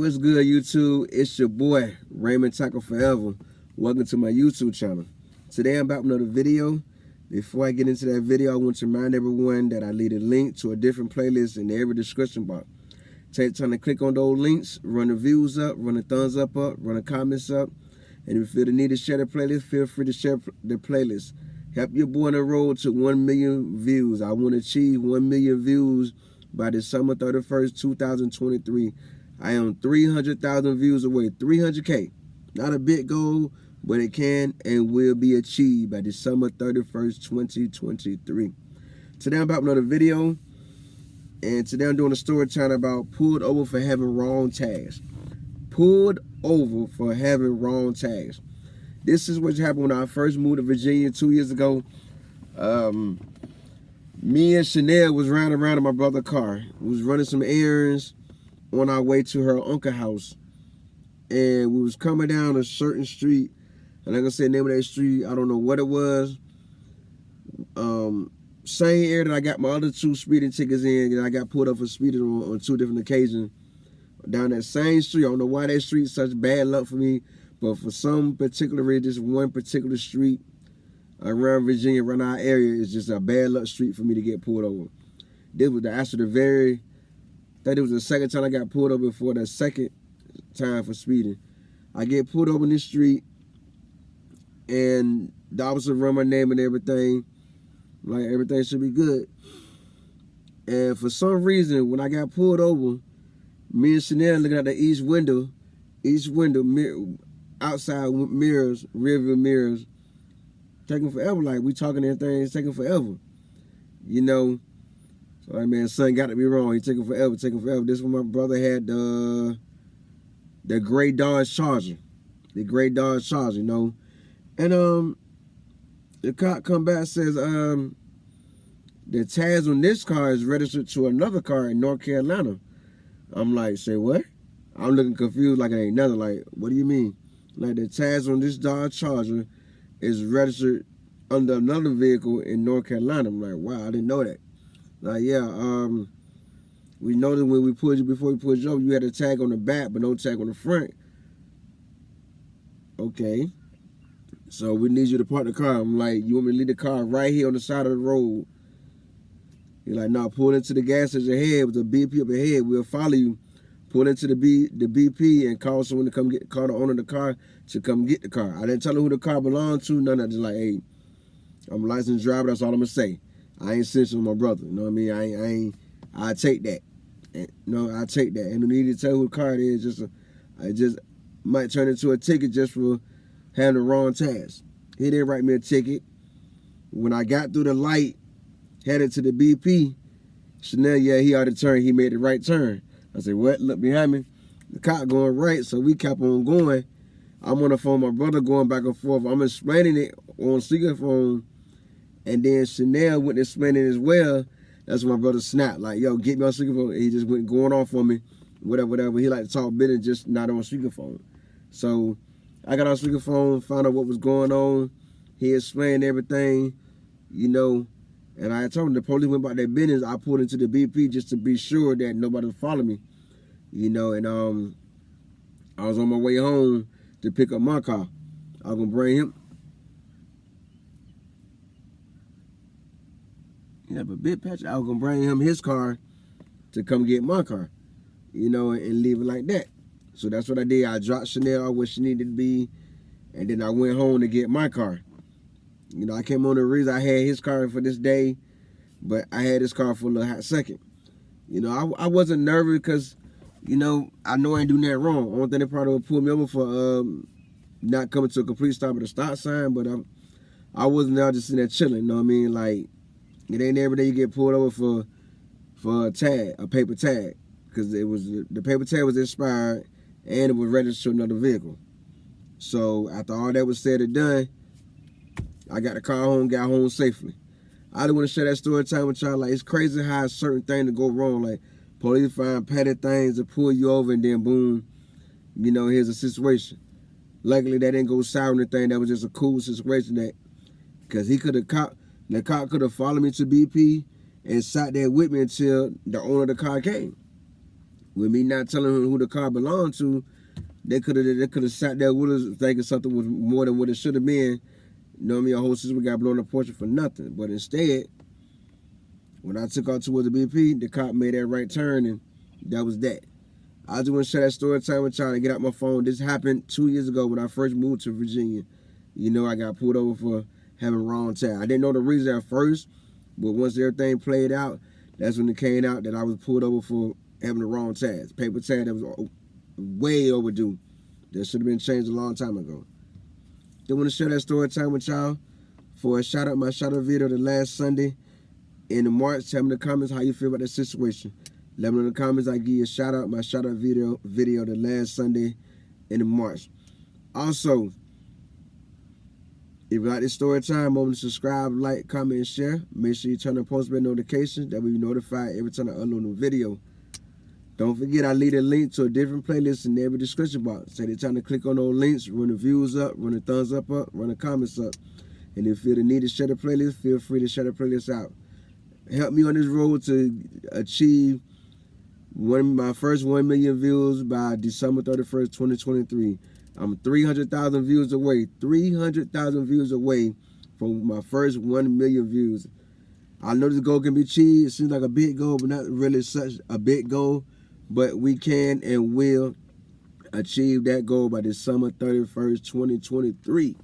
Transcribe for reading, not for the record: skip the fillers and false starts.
What's good, YouTube? It's your boy, Raymond Taco Forever. Welcome to my YouTube channel. Today I'm about another video. Before I get into that video, I want to remind everyone that I leave a link to a different playlist in every description box. Take time to click on those links, run the views up, run the thumbs up, run the comments up. And if you feel the need to share the playlist, feel free to share the playlist. Help your boy on the road to 1 million views. I want to achieve 1 million views by December 31st, 2023. I am 300,000 views away, 300K. Not a big goal, but it can and will be achieved by December 31st, 2023. Today I'm about another video, and today I'm doing a story time about pulled over for having wrong tags. Pulled over for having wrong tags. This is what happened when I first moved to Virginia 2 years ago. Me and Chanel was riding around in my brother's car. We was running some errands on our way to her uncle's house, and we was coming down a certain street, and like I said, the name of that street, I don't know what it was. Same area that I got my other 2 speeding tickets in, and I got pulled up for speeding on 2 different occasions. Down that same street, I don't know why that street is such bad luck for me, but for some particular reason, this one particular street around Virginia, around our area, is just a bad luck street for me to get pulled over. This was I think it was the second time I got pulled over before the second time for speeding. I get pulled over in this street, and the officer run my name and everything, like everything should be good. And for some reason, when I got pulled over, me and Chanel looking at the each window, outside mirrors, rearview mirrors, taking forever. Like, we talking everything, it's taking forever, you know. So like, man, son got to be wrong. He taking forever. This one, my brother had the gray Dodge Charger, you know. And the cop come back and says the tags on this car is registered to another car in North Carolina. I'm like, say what? I'm looking confused, like it ain't nothing. Like, what do you mean? Like, the tags on this Dodge Charger is registered under another vehicle in North Carolina. I'm like, wow, I didn't know that. Like, yeah, we noticed when we pulled you, before we pulled you over, you had a tag on the back, but no tag on the front. Okay. So we need you to park the car. I'm like, you want me to leave the car right here on the side of the road? He's like, no, pull into the gas station ahead with the BP up ahead. We'll follow you. Pull into the BP and call someone to call the owner of the car to come get the car. I didn't tell him who the car belonged to. None of that. Just like, hey, I'm a licensed driver. That's all I'm gonna say. I ain't snitching on my brother. You know what I mean? I take that. I take that. And no need to tell who the car it is. I just might turn into a ticket just for having the wrong tags. He didn't write me a ticket. When I got through the light, headed to the BP, Chanel, yeah, he already turned. He made the right turn. I said, what? Look behind me. The cop going right, so we kept on going. I'm on the phone, my brother going back and forth. I'm explaining it on speakerphone, and then Chanel went explaining as well. That's when my brother snapped, like, yo, get me on speakerphone. He just went going off on me, whatever. He like to talk business, just not on speakerphone. So I got on speakerphone, found out what was going on. He explained everything, you know. And I told him the police went about their business. I pulled into the BP just to be sure that nobody would follow me, you know. And I was on my way home to pick up my car. I was gonna bring him. Yeah, but big patch. I was gonna bring him his car to come get my car, you know, and leave it like that. So that's what I did. I dropped Chanel where she needed to be, and then I went home to get my car. You know, I came on the reason I had his car for this day, but I had his car for a little hot second. You know, I wasn't nervous because, you know I ain't doing that wrong. Only thing they probably would pull me over for not coming to a complete stop at a stop sign, but I wasn't there just sitting there chilling, you know what I mean? Like, it ain't every day you get pulled over for a tag, a paper tag, because the paper tag was expired and it was registered to another vehicle. So after all that was said and done, I got the car home, got home safely. I just want to share that story time with y'all. Like, it's crazy how certain things go wrong. Like, police find petty things to pull you over, and then boom, you know, here's a situation. Luckily, that didn't go sour or anything. That was just a cool situation because the cop could have followed me to BP and sat there with me until the owner of the car came. With me not telling them who the car belonged to, they could have sat there with us thinking something was more than what it should have been. You know what I mean? A whole system got blown up Porsche for nothing. But instead, when I took out towards the BP, the cop made that right turn, and that was that. I just want to share that story time with y'all and get out my phone. This happened 2 years ago when I first moved to Virginia. You know, I got pulled over for having wrong tag. I didn't know the reason at first, but once everything played out, that's when it came out that I was pulled over for having the wrong tags. Paper tag that was way overdue. That should have been changed a long time ago. They want to share that story time with y'all for a shout out. My shout out video the last Sunday in March. Tell me in the comments how you feel about that situation. Let me know in the comments. I give you a shout out. My shout out video the last Sunday in March. Also, if you like this story time, remember to subscribe, like, comment, and share. Make sure you turn on post bell notifications. That way you notified every time I upload a video. Don't forget, I leave a link to a different playlist in every description box. So they're trying to click on those links, run the views up, run the thumbs up, run the comments up. And if you feel the need to share the playlist, feel free to share the playlist out. Help me on this road to achieve my first 1 million views by December 31st, 2023. I'm 300,000 views away. 300,000 views away from my first 1 million views. I know this goal can be achieved. It seems like a big goal, but not really such a big goal. But we can and will achieve that goal by December 31st, 2023.